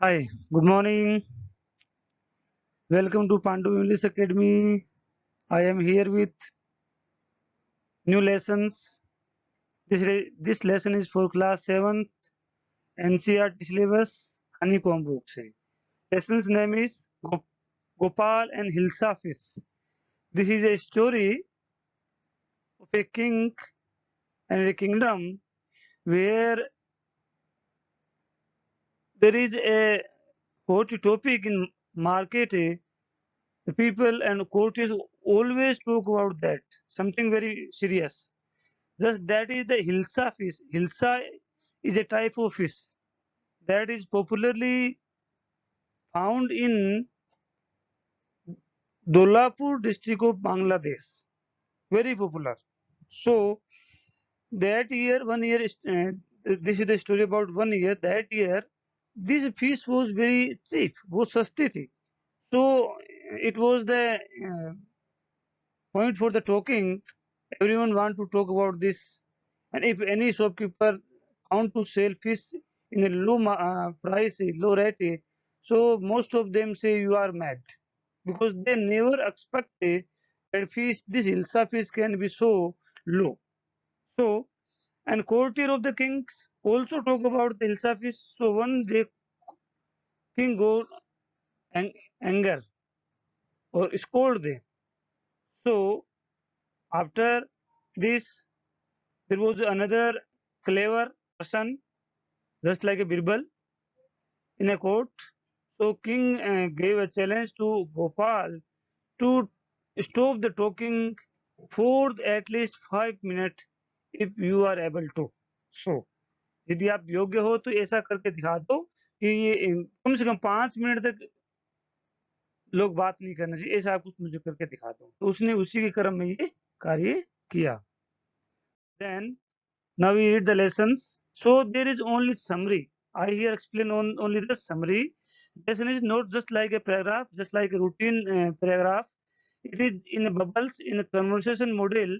Hi, good morning. Welcome to Pandu English Academy. I am here with new lessons. This lesson is for class 7th NCERT syllabus Honeycomb book से. Lesson's name is Gopal and Hilsa Fish. This is a story of a king and a kingdom where there is a hot topic in market. The people and courtiers always talk about that, something very serious. Thus, that is the hilsa fish. Hilsa is a type of fish that is popularly found in Dolapur district of Bangladesh. Very popular. So, that year, this is the story about 1 year. That year, this fish was very cheap, was सस्ती थी. So, it was the point for the talking. Everyone want to talk about this. And if any shopkeeper want to sell fish in a price, low rate, so most of them say you are mad because they never expected that fish, this Hilsa fish can be so low. So, and courtier of the kings also talk about the Hilsa fish. So one day king go ang- anger or scold them. So after this, there was another clever person, just like a Birbal, in a court. So king gave a challenge to Gopal to stop the talking for at least 5 minutes if you are able to. So यदि आप योग्य हो तो ऐसा करके दिखा दो कि ये कम से कम 5 मिनट तक लोग बात नहीं करना चाहिए, ऐसा आप कुछ मुझे करके दिखा दो. तो उसने उसी के क्रम में ये कार्य किया. Then now we read the lessons. So there is only summary. I here explain only the summary. Lesson is not just like a paragraph, just like a routine paragraph. It is in a bubbles in a conversation model.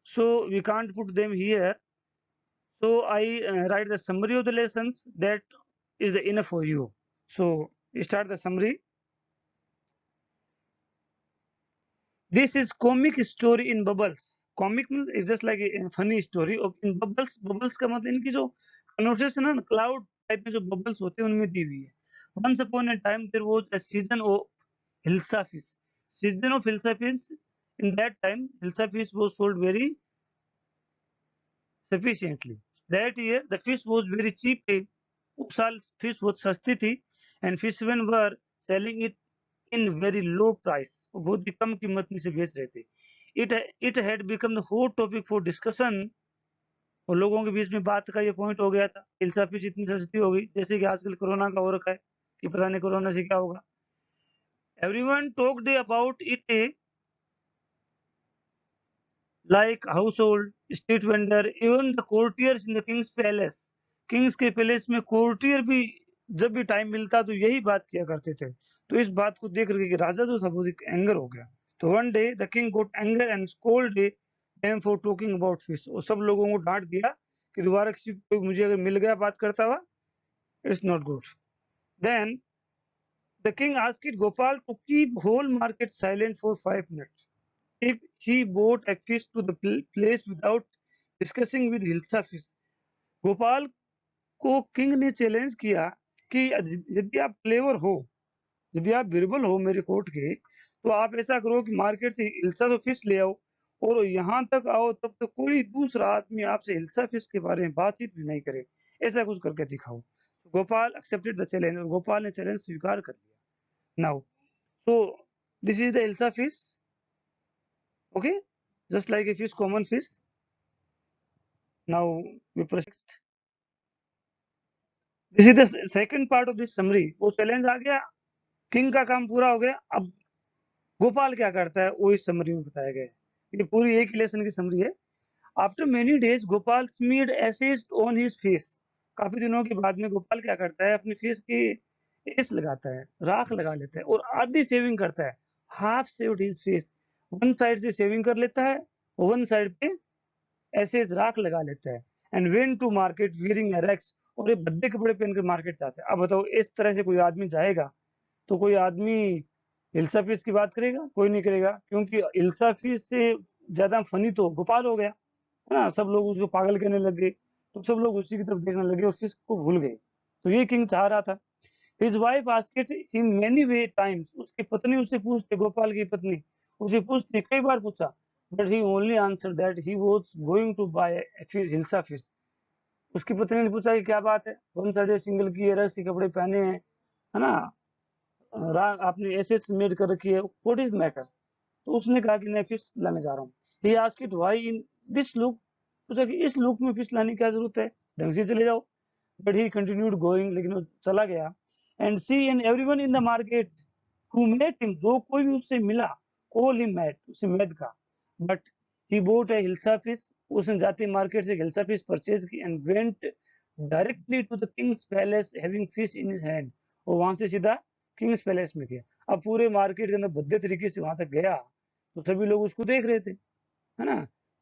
So we can't put them here. So I write the summary of the lessons. That is the enough for you. So we start the summary. This is comic story in bubbles. Comic means is just like a funny story of in bubbles. Bubbles का मतलब इनकी जो conversation है ना, cloud type में जो bubbles होते हैं उनमें दी हुई है. Once upon a time there was a season of Hilsa fish. Season of Hilsa fish. In that time Hilsa fish was sold very sufficiently. That year the fish was very cheap. उस साल fish बहुत सस्ती थी and fishermen were selling it in very low price. वो बहुत ही कम कीमत में से बेच रहे थे. It had become the hot topic for discussion. और लोगों के बीच में बात का ये पॉइंट हो गया था. हिल्सा फिश इतनी सस्ती हो गई जैसे कि आजकल कोरोना का हो रखा है कि पता नहीं कोरोना से क्या होगा. Everyone talked about it like household, street vendor, even the courtiers in the king's palace. Kings के पैलेस में कोर्टियर भी जब भी टाइम मिलता तो यही बात किया करते थे. तो इस बात को देख करके राजा जो था वो एंगर हो गया. तो one day the king got anger and scold them for talking about fish. और सब लोगों को डांट दिया कि दोबारा किसी को मुझे अगर मिल गया बात करता हुआ, it's not good. Then the king asked Gopal to keep whole market silent for 5 minutes if he bought a fish to the place without discussing with Hilsa fish. Gopal को किंग ने चैलेंज किया कि यदि आप क्लेवर हो, यदि आप बिरबल हो मेरे कोर्ट के, तो आप ऐसा करो कि मार्केट से हिल्सा तो फिश ले आओ और यहाँ तक आओ तब तक कोई दूसरा आदमी आपसे हिल्सा फिश के बारे में बातचीत भी नहीं करे. ऐसा कुछ करके दिखाओ. Gopal accepted the challenge. Gopal ने चैलेंज स्वीकार कर लिया. Now so this is the hilsa fish. Okay, just like a fish, common fish. Now we proceed. This is the second part of this summary. वो चैलेंज आ गया, किंग का काम पूरा हो गया. अब गोपाल क्या करता है वो इस समरी में बताया गया है. ये पूरी एक लेसन की समरी है. After many days Gopal Smith acid on his face. काफी दिनों के बाद में गोपाल क्या करता है, अपनी फेस की एस लगाता है, राख लगा लेता है और आधी शेविंग करता है. Half shaved his face. One side से शेविंग कर लेता है, वन साइड पे ऐसे राख लगा लेता है. And went to market wearing a rags. और ये भद्दे कपड़े पहन के मार्केट जाता है। अब बताओ इस तरह से कोई आदमी जाएगा तो कोई आदमी हिल्सा फीस की बात करेगा? कोई नहीं करेगा, क्योंकि हिल्सा फीस से ज्यादा फनी तो गोपाल हो गया, है ना। सब लोग उसको पागल कहने लग गए, तो सब लोग उसी की तरफ देखने लगे और फीस को भूल गए। तो ये किंग चाह रहा था। His wife asked him many वे टाइम्स, उसकी पत्नी उससे पूछती, गोपाल की पत्नी उसे पूछती, कई बार पूछा, but he only answer that he was going to buy fish, hilsa fish. उसकी पत्नी ने पूछा कि क्या बात है, वन साइड सिंगल की है, रस्सी कपड़े पहने हैं, है ना, आपने ऐसे मेड कर रखी है, व्हाट इज मैटर। तो उसने कहा कि मैं फिश लाने जा रहा हूँ। He asked why in this look, पूछा कि इस लुक में फिश लाने की क्या जरूरत है, ढंग से चले जाओ। बट ही कंटिन्यूड गोइंग, लेकिन वो चला गया। And see and everyone in the market who met him, जो कोई भी उससे मिला, कॉल हिम मैड, उसे मैड का। But he bought a hilsa fish, उसने जाते मार्केट से हिल्सा फिश परचेज की and went directly to the king's palace having fish in his hand, और वहां से सीधा किंग्स पैलेस में गया। अब पूरे मार्केट के अंदर भद्दे तरीके से वहां तक गया, तो सभी लोग उसको देख रहे थे, है ना।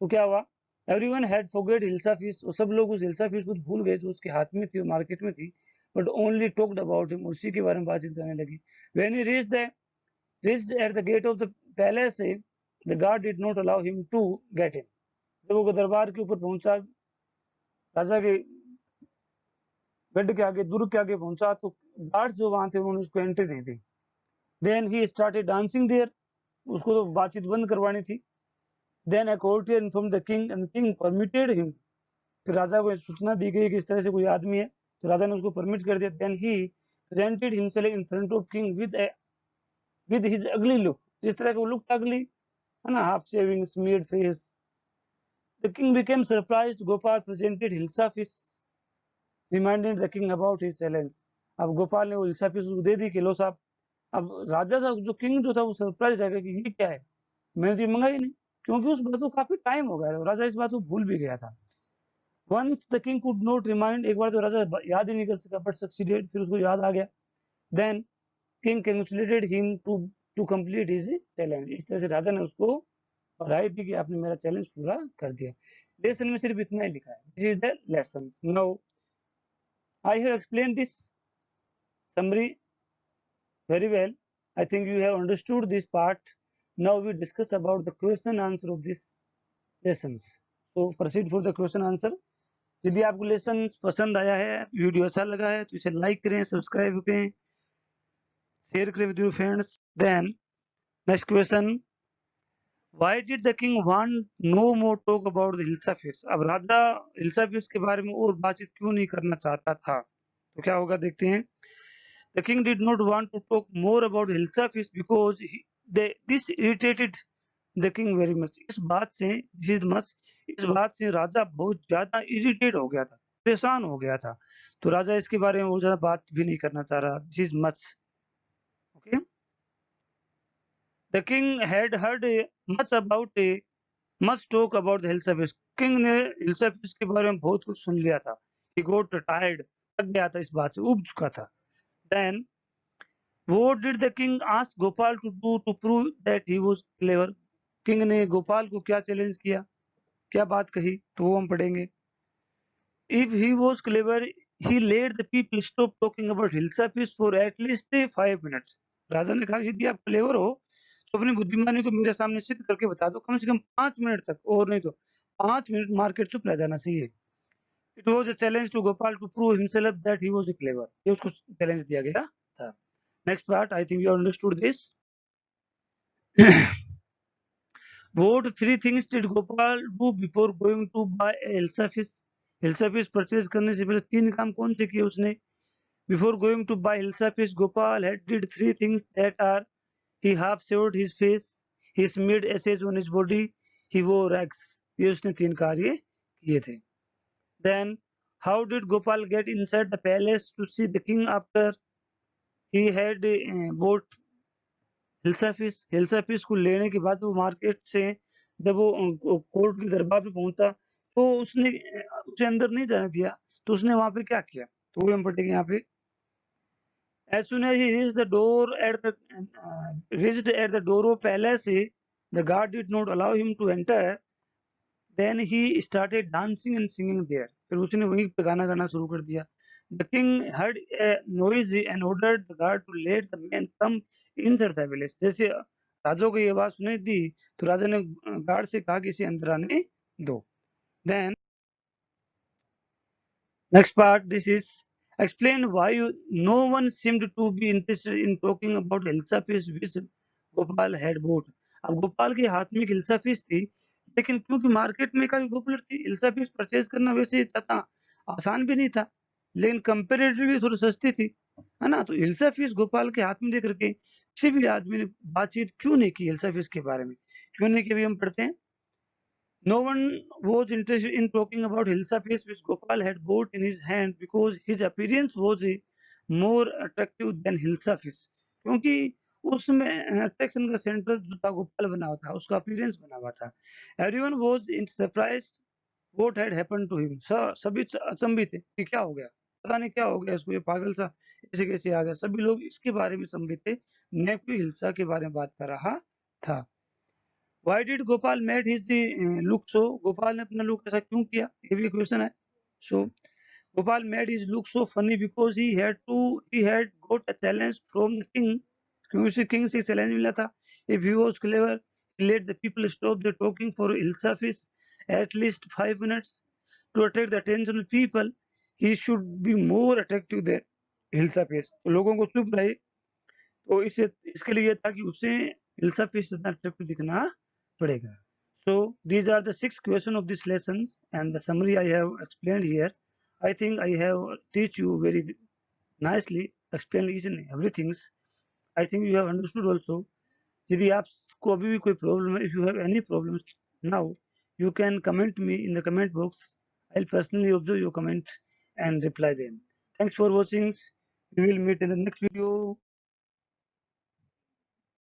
तो क्या हुआ, everyone had forget hilsa fish, और सब लोग उस हिल्सा फिश को भूल गए जो उसके हाथ में थी और मार्केट में थी, but only talked about him, उसी के बारे में बातचीत करने लगी। When he reached at the gate of the palace, the guard did not allow him to get in. जब वो दरबार के ऊपर पहुंचा, राजा के गढ़ के आगे, दुर्ग के आगे पहुंचा, तो गार्ड्स जो वहां थे उन्होंने उसको एंट्री नहीं दी। Then he started dancing there, उसको तो बातचीत बंद करवानी थी। Then a courtier informed the king and the king permitted him, फिर राजा को सूचना दी गई कि इस तरह से कोई आदमी है, तो राजा ने उसको परमिट कर दिया। Then he presented himself in front of king with his ugly look, जिस तरह का वो लुक अगली, है ना, half shaving, smeared face. The king became surprised, Gopal presented hilsa fish, reminded the king about his challenge. अब गोपाल ने वो हिल्सा फिश उसको दे दी कि लो साहब। अब राजा था, जो किंग जो था, वो सरप्राइज रह गया कि ये क्या है, मैंने तो ये मंगाई नहीं, क्योंकि उस बात को काफी टाइम हो गया था, राजा इस बात को भूल भी गया था। Once the king could not remind, एक बार तो राजा याद ही नहीं कर सका, बट सक्सीडेड, फिर उसको याद आ गया। Then king congratulated him to complete his challenge, इस तरह से राजा ने उसको बधाई दी कि आपने मेरा चैलेंज पूरा कर दिया। लेसन में सिर्फ इतना ही लिखा है, this is the lesson. Now I have explain this summary very well. I think you have understood this part. Now we discuss about the question answer of this lessons. So proceed for the question answer. यदि आपको lesson पसंद आया है, video अच्छा लगा है, तो इसे लाइक करें, सब्सक्राइब करें, शेयर करें with your friends. Then next question, why did the king want no more talk about the hilsa fish. अब राजा हिल्सा फिश के बारे में और बातचीत क्यों नहीं करना चाहता था, तो क्या होगा देखते हैं। The king did not want to talk more about Hilsa fish because this irritated the king very much. इस बात से राजा बहुत ज्यादा इरिटेट हो गया था, परेशान हो गया था। तो राजा इसके बारे में बहुत ज्यादा बात भी नहीं करना चाह रहा। This is much. Okay. The king had heard much talk about the Hilsa fish. King ने Hilsa fish के बारे में बहुत कुछ सुन लिया था। He got tired, थक गया था, इस बात से ऊब चुका था। Then What did the king ask Gopal to do to prove that he was clever? King ने गोपाल को क्या चैलेंज किया, क्या बात कही, तो वो हम पढ़ेंगे। If he was clever, he let the people stop talking about Hilsa fish for at least 5 minutes. राजा ने कहा यदि आप क्लेवर हो तो अपनी बुद्धिमानी को मेरे सामने सिद्ध करके बता दो, कम से कम 5 मिनट तक, और नहीं तो 5 मिनट मार्केट चुप रह जाना चाहिए। It was a challenge to Gopal to prove himself that he was clever. ये उसको चैलेंज दिया गया था। Next part, I think you understood this. What three things did Gopal do before going to buy a Hilsa fish? Hilsa fish purchase करने से पहले 3 काम कौन से किए उसने? Before going to buy Hilsa fish, Gopal had did 3 things that are: he half shaved his face, he smeared ashes on his body, he wore rags. ये उसने 3 कार्य किए थे। Then how did Gopal get inside the palace to see the king after he had bought hilsa fish को लेने के बाद वो मार्केट से जब वो कोर्ट के दरबार पे पहुंचा, तो उसने उसे अंदर नहीं जाने दिया। तो उसने वहां पे क्या किया, तो वो हम पढ़ेंगे यहाँ पे। As soon as he reached at the door of palace, the guard did not allow him to enter. Then he started dancing and singing there. फिर उसने वहीं पे गाना गाना शुरू कर दिया। The king heard a noise and ordered the guard to let the men come inside the village. जैसे राजा को ये आवाज सुनाई दी तो राजा ने गार्ड से कहा कि इसे अंदर आने दो. Then next part, this is explain why no one seemed to be interested in talking about Hilsa fish which Gopal had bought. अब गोपाल के हाथ में एक हिल्सा फिश थी, लेकिन क्योंकि मार्केट में काफी पॉपुलर थी, हिल्सा फिश परचेज करना वैसे इतना आसान भी नहीं था, लेकिन कंपेरेटिवली थोड़ी सस्ती थी, है ना. तो हिल्सा फिश गोपाल के हाथ में देख करके किसी भी आदमी ने बातचीत क्यों नहीं की हिल्सा फिश के बारे में, क्यों नहीं की, अभी हम पढ़ते हैं. No one was interested in talking about Hilsa fish which Gopal had bought in his hand because his appearance was more attractive than Hilsa fish. क्योंकि उसमें अट्रैक्शन का सेंटर जो था गोपाल बना हुआ था, उसका अपीयरेंस बना हुआ था. Everyone was in surprise what had happened to him. सभी अचंभित थे कि क्या हो गया, पता नहीं क्या हो गया इसको, ये पागल सा ऐसे कैसे आ गया. सभी लोग इसके बारे में संबित थे, न कोई हिल्सा के बारे में बात कर रहा था. Why did Gopal made his look so? Gopal ने अपना लुक ऐसा क्यों किया, ये भी क्वेश्चन है. So Gopal made his look so funny because he had got a challenge from the king. क्योंकि उसे किंग से चैलेंज मिला था. If he was clever, he let the people stop their talking for Ilsa fish at least 5 minutes to attract the attention of people. He should be more attractive than Ilsa fish. तो लोगों को चुप रहे, तो इसके लिए था कि उसे हिल्सा फिश जितना अट्रैक्टिव दिखना पड़ेगा. So these are the 6 questions of this lessons and the summary I have explained here. I think I have teach you very nicely, explain each and everything. I think you have understood also. यदि आपको अभी भी कोई problem है, if you have any problems now, you can comment me in the comment box. I'll personally observe your comment and reply them. Thanks for watching. We will meet in the next video.